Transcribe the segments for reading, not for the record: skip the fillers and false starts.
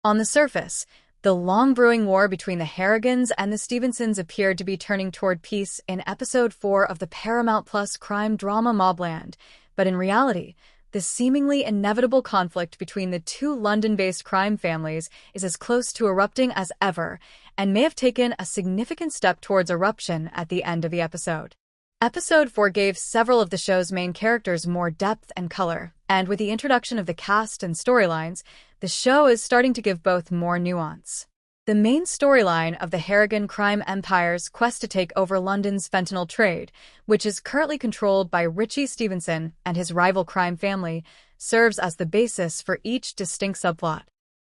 On the surface, the long-brewing war between the Harrigans and the Stevensons appeared to be turning toward peace in Episode 4 of the Paramount Plus crime drama Mobland, but in reality, the seemingly inevitable conflict between the two London-based crime families is as close to erupting as ever, and may have taken a significant step towards eruption at the end of the episode. Episode 4 gave several of the show's main characters more depth and color, and with the introduction of the cast and storylines, the show is starting to give both more nuance. The main storyline of the Harrigan crime empire's quest to take over London's fentanyl trade, which is currently controlled by Richie Stevenson and his rival crime family, serves as the basis for each distinct subplot.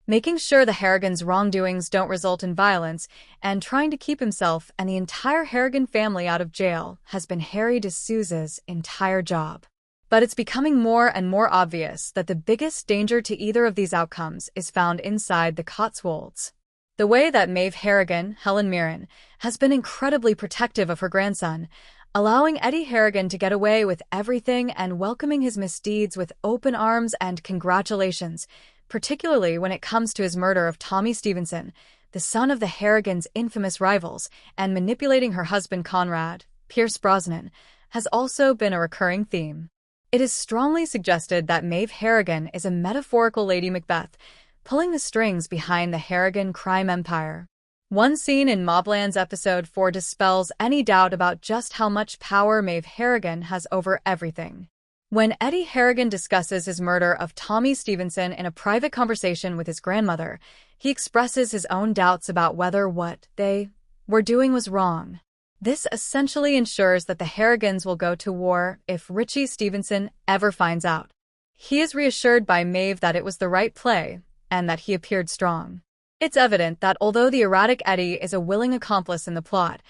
Making sure the Harrigans' wrongdoings don't result in violence and trying to keep himself and the entire Harrigan family out of jail has been Harry D'Souza's entire job. But it's becoming more and more obvious that the biggest danger to either of these outcomes is found inside the Cotswolds. The way that Maeve Harrigan, Helen Mirren, has been incredibly protective of her grandson, allowing Eddie Harrigan to get away with everything and welcoming his misdeeds with open arms and congratulations, particularly when it comes to his murder of Tommy Stevenson, the son of the Harrigans' infamous rivals, and manipulating her husband Conrad, Pierce Brosnan, has also been a recurring theme. It is strongly suggested that Maeve Harrigan is a metaphorical Lady Macbeth, pulling the strings behind the Harrigan crime empire. One scene in Mobland's Episode 4 dispels any doubt about just how much power Maeve Harrigan has over everything. When Eddie Harrigan discusses his murder of Tommy Stevenson in a private conversation with his grandmother, he expresses his own doubts about whether what they were doing was wrong. This essentially ensures that the Harrigans will go to war if Richie Stevenson ever finds out. He is reassured by Maeve that it was the right play, and that he appeared strong. It's evident that although the erratic Eddie is a willing accomplice in the plot,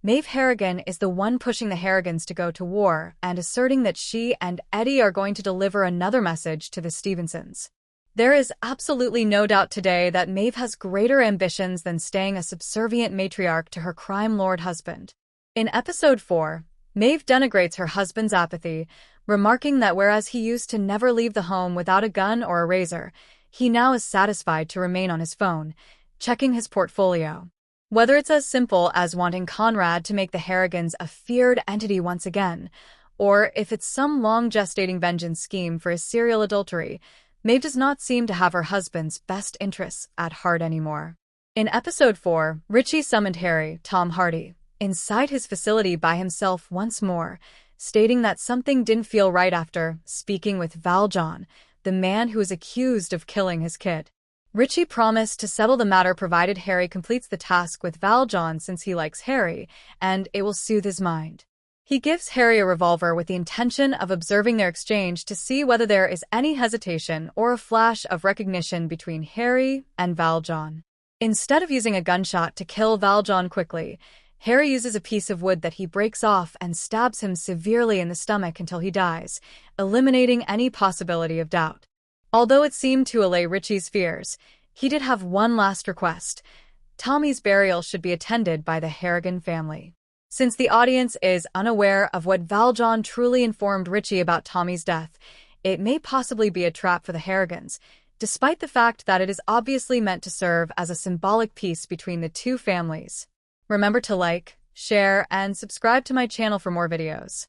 Maeve Harrigan is the one pushing the Harrigans to go to war and asserting that she and Eddie are going to deliver another message to the Stevensons. There is absolutely no doubt today that Maeve has greater ambitions than staying a subservient matriarch to her crime lord husband. In Episode 4, Maeve denigrates her husband's apathy, remarking that whereas he used to never leave the home without a gun or a razor, he now is satisfied to remain on his phone, checking his portfolio. Whether it's as simple as wanting Conrad to make the Harrigans a feared entity once again, or if it's some long-gestating vengeance scheme for his serial adultery, Maeve does not seem to have her husband's best interests at heart anymore. In Episode 4, Richie summoned Harry, Tom Hardy, inside his facility by himself once more, stating that something didn't feel right after speaking with Valjean, the man who is accused of killing his kid. Richie promised to settle the matter provided Harry completes the task with Valjean since he likes Harry, and it will soothe his mind. He gives Harry a revolver with the intention of observing their exchange to see whether there is any hesitation or a flash of recognition between Harry and Valjean. Instead of using a gunshot to kill Valjean quickly, Harry uses a piece of wood that he breaks off and stabs him severely in the stomach until he dies, eliminating any possibility of doubt. Although it seemed to allay Richie's fears, he did have one last request. Tommy's burial should be attended by the Harrigan family. Since the audience is unaware of what Valjean truly informed Richie about Tommy's death, it may possibly be a trap for the Harrigans, despite the fact that it is obviously meant to serve as a symbolic peace between the two families. Remember to like, share, and subscribe to my channel for more videos.